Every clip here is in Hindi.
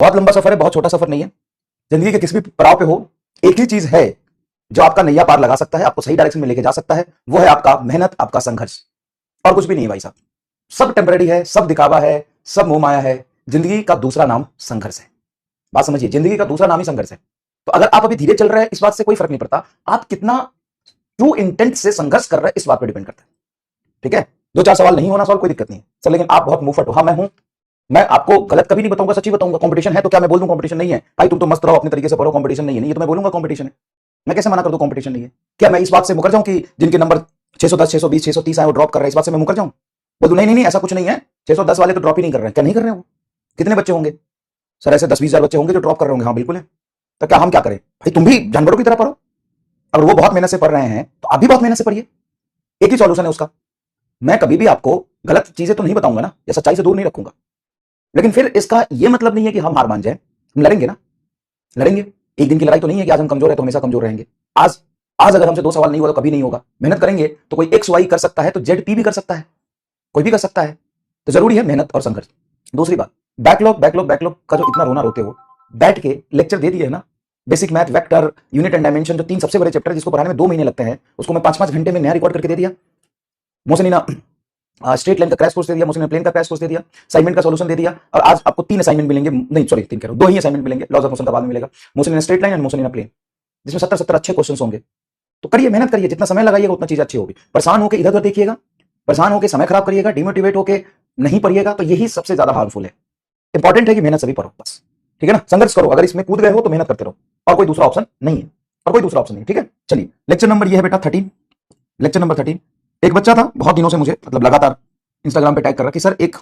बहुत लंबा सफर है, बहुत छोटा सफर नहीं है। जिंदगी के किसी भी पड़ाव पे हो, एक ही चीज है जो आपका नैया पार लगा सकता है, आपको सही डायरेक्शन में लेके जा सकता है, वो है आपका मेहनत, आपका संघर्ष। और कुछ भी नहीं है भाई साहब। सब टेम्पररी है, सब दिखावा है, सब मोह माया है। जिंदगी का दूसरा नाम संघर्ष है। बात समझिए, जिंदगी का दूसरा नाम ही संघर्ष है। तो अगर आप अभी धीरे चल रहे हैं, इस बात से कोई फर्क नहीं पड़ता। आप कितना ट्रू इंटेंट से संघर्ष कर रहे हैं, इस बात पर डिपेंड करता है। ठीक है, दो चार सवाल नहीं होना सवाल, कोई दिक्कत नहीं है सर, लेकिन आप बहुत मुंहफट हो। हाँ मैं हूं, मैं आपको गलत कभी नहीं बताऊंगा, सच्ची बताऊंगा। कंपटीशन है तो क्या मैं बोल दूं कंपटीशन नहीं है? भाई तुम तो मस्त रहो, अपने तरीके से पढ़ो, कंपटीशन नहीं है। ये तो मैं बोलूंगा कंपटीशन है। मैं कैसे मना कर दूं कंपटीशन नहीं है? क्या मैं इस बात से मुकर जाऊं कि जिनके नंबर 610, 620, 630 आए वो ड्रॉप कर रहे हैं, इस बात से मैं मुकर जाऊं? बोल दूं नहीं नहीं ऐसा कुछ नहीं है, 610 वाले तो ड्रॉप ही नहीं कर रहे हैं। क्या नहीं कर रहे हैं वो? कितने बच्चे होंगे सर? ऐसे 10-20 हजार बच्चे होंगे जो ड्रॉप कर रहे होंगे। हाँ बिल्कुल है। तो क्या हम क्या करें भाई? तुम भी जानवरों की तरह पढ़ो। अगर वो बहुत मेहनत से पढ़ रहे हैं तो आप भी बहुत मेहनत से पढ़िए। एक ही सॉल्यूशन है उसका। मैं कभी भी आपको गलत चीजें तो नहीं बताऊंगा ना, या सच्चाई से दूर नहीं रखूंगा, लेकिन फिर इसका यह मतलब नहीं है कि हम हार मान जाए। हम लड़ेंगे ना, लड़ेंगे। एक दिन की लड़ाई तो नहीं है कि आज हम कमजोर है तो हमेशा कमजोर रहेंगे। आज आज अगर हमसे 2 सवाल नहीं हुआ तो कभी नहीं होगा। मेहनत करेंगे तो कोई एक्स वाई कर सकता है तो जेड पी भी कर सकता है, कोई भी कर सकता है। तो जरूरी है मेहनत और संघर्ष। दूसरी बात, बैकलॉग बैकलॉग बैकलॉग का जो इतना रोना रोते हो, बैठ के लेक्चर दे दिए है ना, basic math, vector, unit and dimension, जो 3 सबसे बड़े चैप्टर जिसको पढ़ाने में 2 महीने लगते हैं, उसको मैं 5-5 घंटे में नया रिकॉर्ड करके दे दिया। मोहसिना स्ट्रेट लाइन का क्रैश कोर्स दे दिया, मोशन प्लेन का क्रैश कोर्स दे दिया, असाइनमेंट का सॉल्यूशन दे दिया। और आज आपको 3 असाइनमेंट मिलेंगे, नहीं सॉरी 3 कह रहा हूं, 2 ही असाइनमेंट मिलेंगे। लॉज ऑफ मोशन का बाद में मिलेगा, motion in straight line and motion in plane, जिसमें 70 अच्छे क्वेश्चंस होंगे। तो करिए, मेहनत करिए, जितना समय लगाइएगा उतना चीज अच्छी होगी। परेशान होकर इधर उधर देखिएगा, परेशान होकर समय खराब करिएगा, डिमोटिवेट होकर नहीं पढ़िएगा, तो यही सबसे ज्यादा हार्मफुल है। इंपॉर्टेंट है कि मेहनत सभी पढ़ो बस, ठीक है ना। संघर्ष करो, अगर इसमें कूद गए हो तो मेहनत करते रहो, और कोई दूसरा ऑप्शन नहीं है, और कोई दूसरा ऑप्शन नहीं। ठीक है, चलिए लेक्चर नंबर ये है बेटा 13, लेक्चर नंबर 13। एक बच्चा था बहुत दिनों से मुझे मतलब लगातार इंस्टाग्राम पे टैग कर रहा कि सर एक,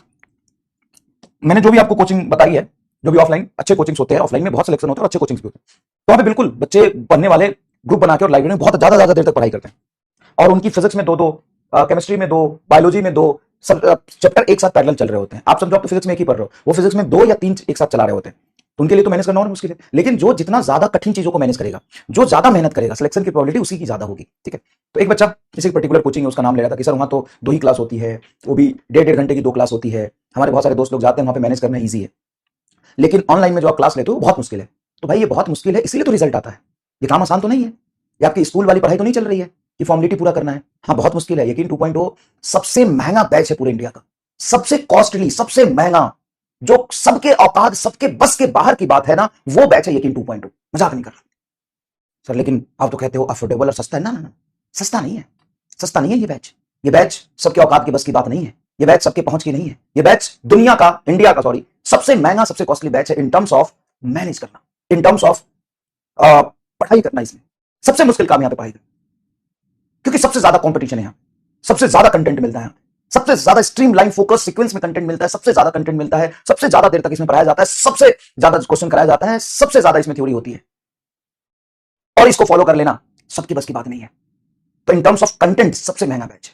मैंने जो भी आपको कोचिंग बताई है, जो भी ऑफलाइन अच्छे कोचिंग्स होते हैं, ऑफलाइन में बहुत सिलेक्शन होता है और अच्छे कोचिंग्स भी होते हैं, तो वहां पे बिल्कुल बच्चे पढ़ने वाले ग्रुप बना के और लाइब्रेरी में बहुत ज्यादा देर तक पढ़ाई करते हैं। और उनकी फिजिक्स में 2-2, केमिस्ट्री में 2, बायोलॉजी में 2, सब चैप्टर एक साथ पैरेलल चल रहे होते हैं। आप समझो आप तो फिजिक्स में एक ही पढ़ रहे हो, वो फिजिक्स में 2 या 3 एक साथ चला रहे होते हैं। तो उनके लिए तो मैनेज करना और मुश्किल है। लेकिन जो जितना ज्यादा कठिन चीजों को मैनेज करेगा, जो ज्यादा मेहनत करेगा, सिलेक्शन की प्रोबेबिलिटी उसी की ज्यादा होगी। ठीक है, तो एक बच्चा किसी पर्टिकुलर कोचिंग है, उसका नाम ले रहा था कि सर वहां तो 2 ही क्लास होती है, वो भी 1.5 घंटे की 2 क्लास होती है, हमारे बहुत सारे दोस्त लोग जाते हैं वहां पे, मैनेज करना ईजी है, लेकिन ऑनलाइन में जो आप क्लास लेते हो बहुत मुश्किल है। तो भाई ये बहुत मुश्किल है, इसीलिए तो रिजल्ट आता है। ये काम आसान तो नहीं है, ये आपकी स्कूल वाली पढ़ाई तो नहीं चल रही है कि फॉर्मेलिटी पूरा करना है। हाँ बहुत मुश्किल है, लेकिन 2.0 सबसे महंगा बैच है पूरे इंडिया का, सबसे कॉस्टली, सबसे महंगा, जो सबके औकात, सबके बस के बाहर की बात है ना, वो बैच है यकीन 2.0। मजाक नहीं कर रहा सर, लेकिन आप तो कहते हो अफोर्डेबल और सस्ता है। ना ना ना, सस्ता नहीं है, सस्ता नहीं है ये बैच। ये बैच सबके औकात की बस की बात नहीं है, ये बैच सबके पहुंच की नहीं है। ये बैच दुनिया का, इंडिया का सॉरी, सबसे महंगा, सबसे कॉस्टली बैच है इन टर्म्स ऑफ मैनेज करना, इन टर्म्स ऑफ पढ़ाई करना। इसमें सबसे मुश्किल काम यहां पे पढ़ाई करना, क्योंकि सबसे ज्यादा कॉम्पिटिशन है यहां, सबसे ज्यादा कंटेंट मिलता है, सबसे ज्यादा स्ट्रीमलाइन फोकस सीक्वेंस में कंटेंट मिलता है, सबसे ज्यादा कंटेंट मिलता है, सबसे ज्यादा देर तक इसमें पढ़ाया जाता है, सबसे ज्यादा क्वेश्चन कराया जाता है, सबसे ज्यादा इसमें थ्योरी होती है, और इसको फॉलो कर लेना सबकी बस की बात नहीं है। तो इन टर्म्स ऑफ कंटेंट सबसे महंगा बैच है।